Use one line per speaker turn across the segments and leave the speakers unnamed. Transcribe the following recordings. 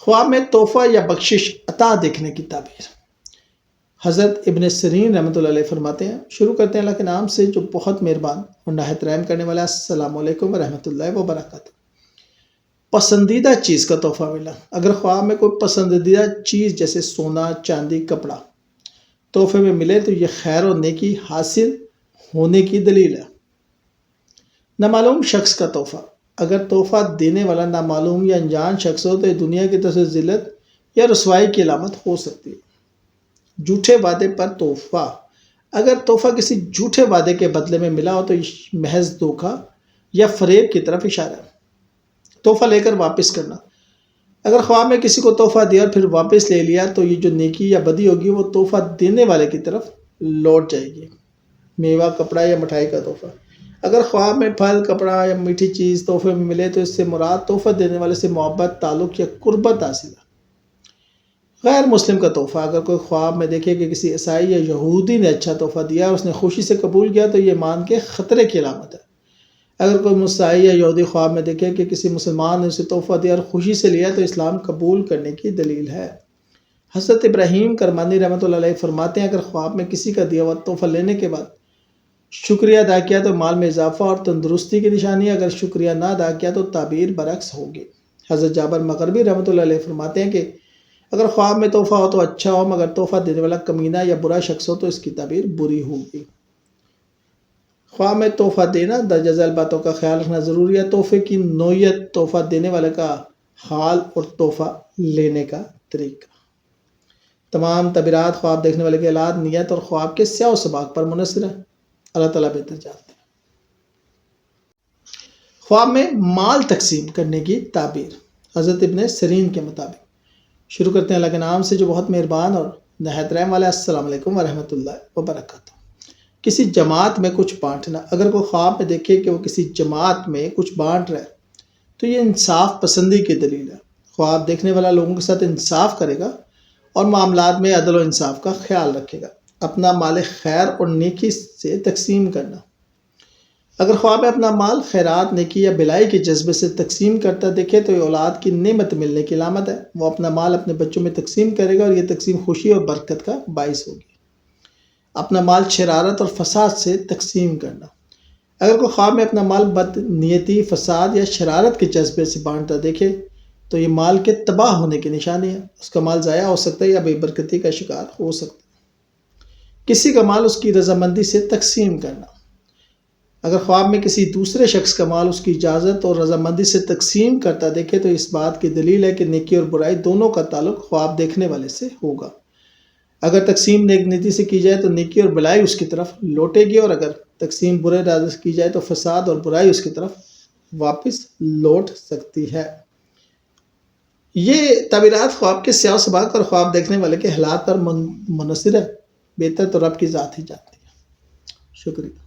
خواب میں تحفہ یا بخشش عطا دیکھنے کی تعبیر۔ حضرت ابن سیرین رحمۃ اللہ علیہ فرماتے ہیں، شروع کرتے ہیں اللہ کے نام سے جو بہت مہربان اور نہایت رحم کرنے والا۔ السلام علیکم ورحمۃ اللہ وبرکاتہ۔ پسندیدہ چیز کا تحفہ ملا۔ اگر خواب میں کوئی پسندیدہ چیز جیسے سونا، چاندی، کپڑا تحفے میں ملے تو یہ خیر و نیکی حاصل ہونے کی دلیل ہے۔ نامعلوم شخص کا تحفہ۔ اگر تحفہ دینے والا نامعلوم یا انجان شخص ہو تو یہ دنیا کی طرف سے ذلت یا رسوائی کی علامت ہو سکتی ہے۔ جھوٹے وعدے پر تحفہ۔ اگر تحفہ کسی جھوٹے وعدے کے بدلے میں ملا ہو تو یہ محض دھوکہ یا فریب کی طرف اشارہ ہے۔ تحفہ لے کر واپس کرنا۔ اگر خواب میں کسی کو تحفہ دیا اور پھر واپس لے لیا تو یہ جو نیکی یا بدی ہوگی وہ تحفہ دینے والے کی طرف لوٹ جائے گی۔ میوہ، کپڑا یا مٹھائی کا تحفہ۔ اگر خواب میں پھل، کپڑا یا میٹھی چیز تحفے میں ملے تو اس سے مراد تحفہ دینے والے سے محبت، تعلق یا قربت حاصل ہے۔ غیر مسلم کا تحفہ۔ اگر کوئی خواب میں دیکھے کہ کسی عیسائی یا یہودی نے اچھا تحفہ دیا اور اس نے خوشی سے قبول کیا تو یہ مان کے خطرے کی علامت ہے۔ اگر کوئی عیسائی یا یہودی خواب میں دیکھے کہ کسی مسلمان نے اسے تحفہ دیا اور خوشی سے لیا تو اسلام قبول کرنے کی دلیل ہے۔ حضرت ابراہیم کرمانی رحمۃ اللہ علیہ فرماتے ہیں، اگر خواب میں کسی کا دیا ہوا تحفہ لینے کے بعد شکریہ ادا کیا تو مال میں اضافہ اور تندرستی کی نشانی ہے، اگر شکریہ نہ ادا کیا تو تعبیر برعکس ہوگی۔ حضرت جابر مغربی رحمۃ اللہ علیہ فرماتے ہیں کہ اگر خواب میں تحفہ ہو تو اچھا ہو، مگر تحفہ دینے والا کمینہ یا برا شخص ہو تو اس کی تعبیر بری ہوگی۔ خواب میں تحفہ دینا، درجہ ذیل باتوں کا خیال رکھنا ضروری ہے۔ تحفے کی نوعیت، تحفہ دینے والے کا حال اور تحفہ لینے کا طریقہ۔ تمام تعبیرات خواب دیکھنے والے کے حالات، نیت اور خواب کے سیاق و سباق پر منحصر ہے۔ اللہ تعالیٰ بہتر جانتے ہیں۔ خواب میں مال تقسیم کرنے کی تعبیر۔ حضرت ابن سیرین کے مطابق، شروع کرتے ہیں اللہ کے نام سے جو بہت مہربان اور نہایت رحم والا۔ السلام علیکم ورحمۃ اللہ وبرکاتہ۔ کسی جماعت میں کچھ بانٹنا۔ اگر کوئی خواب میں دیکھے کہ وہ کسی جماعت میں کچھ بانٹ رہا ہے تو یہ انصاف پسندی کی دلیل ہے۔ خواب دیکھنے والا لوگوں کے ساتھ انصاف کرے گا اور معاملات میں عدل و انصاف کا خیال رکھے گا۔ اپنا مال خیر اور نیکی سے تقسیم کرنا۔ اگر خواب میں اپنا مال خیرات، نیکی یا بھلائی کے جذبے سے تقسیم کرتا دیکھے تو یہ اولاد کی نعمت ملنے کی علامت ہے۔ وہ اپنا مال اپنے بچوں میں تقسیم کرے گا اور یہ تقسیم خوشی اور برکت کا باعث ہوگی۔ اپنا مال شرارت اور فساد سے تقسیم کرنا۔ اگر کوئی خواب میں اپنا مال بد نیتی، فساد یا شرارت کے جذبے سے بانٹتا دیکھے تو یہ مال کے تباہ ہونے کی نشانی ہے۔ اس کا مال ضائع ہو سکتا ہے یا بے برکتی کا شکار ہو سکتا ہے۔ کسی کا مال اس کی رضامندی سے تقسیم کرنا۔ اگر خواب میں کسی دوسرے شخص کا مال اس کی اجازت اور رضامندی سے تقسیم کرتا دیکھے تو اس بات کی دلیل ہے کہ نیکی اور برائی دونوں کا تعلق خواب دیکھنے والے سے ہوگا۔ اگر تقسیم نیک نیتی سے کی جائے تو نیکی اور بھلائی اس کی طرف لوٹے گی، اور اگر تقسیم برے ارادے سے کی جائے تو فساد اور برائی اس کی طرف واپس لوٹ سکتی ہے۔ یہ تعبیرات خواب کے سیاق و سباق اور خواب دیکھنے والے کے حالات پر منحصر ہے۔ بہتر تو رب کی ذات ہی جانتی ہے۔ شکریہ۔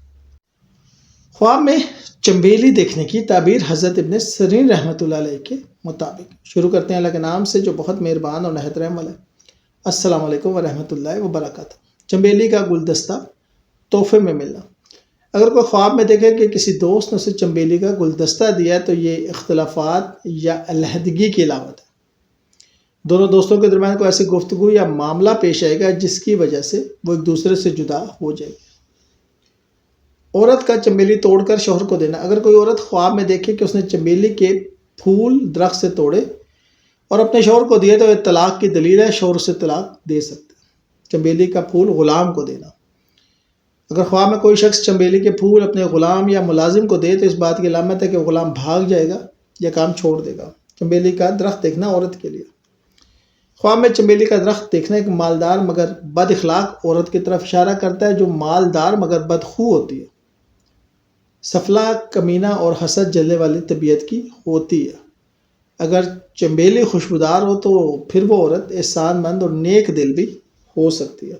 خواب میں چنبیلی دیکھنے کی تعبیر۔ حضرت ابن سیرین رحمۃ اللہ علیہ کے مطابق، شروع کرتے ہیں اللہ کے نام سے جو بہت مہربان اور نہایت رحم والا ہے۔ السلام علیکم ورحمۃ اللہ وبرکاتہ۔ چنبیلی کا گلدستہ تحفے میں ملنا۔ اگر کوئی خواب میں دیکھے کہ کسی دوست نے اسے چنبیلی کا گلدستہ دیا تو یہ اختلافات یا علیحدگی کی علامت ہے۔ دونوں دوستوں کے درمیان کوئی ایسی گفتگو یا معاملہ پیش آئے گا جس کی وجہ سے وہ ایک دوسرے سے جدا ہو جائے گی۔ عورت کا چنبیلی توڑ کر شوہر کو دینا۔ اگر کوئی عورت خواب میں دیکھے کہ اس نے چنبیلی کے پھول درخت سے توڑے اور اپنے شوہر کو دیے تو یہ طلاق کی دلیل ہے، شوہر اسے طلاق دے سکتے ہیں۔ چنبیلی کا پھول غلام کو دینا۔ اگر خواب میں کوئی شخص چنبیلی کے پھول اپنے غلام یا ملازم کو دے تو اس بات کی علامت ہے کہ وہ غلام بھاگ جائے گا یا کام چھوڑ دے گا۔ چنبیلی کا درخت دیکھنا عورت کے لیے۔ خواب میں چنبیلی کا درخت دیکھنا ایک مالدار مگر بد اخلاق عورت کی طرف اشارہ کرتا ہے جو مالدار مگر بدخو ہوتی ہے۔ سفلا، کمینہ اور حسد جلنے والی طبیعت کی ہوتی ہے۔ اگر چنبیلی خوشبودار ہو تو پھر وہ عورت احسان مند اور نیک دل بھی ہو سکتی ہے۔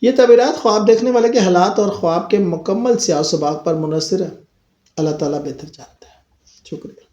یہ تعبیرات خواب دیکھنے والے کے حالات اور خواب کے مکمل سیاق و سباق پر منحصر ہے۔ اللہ تعالیٰ بہتر جانتا ہے۔ شکریہ۔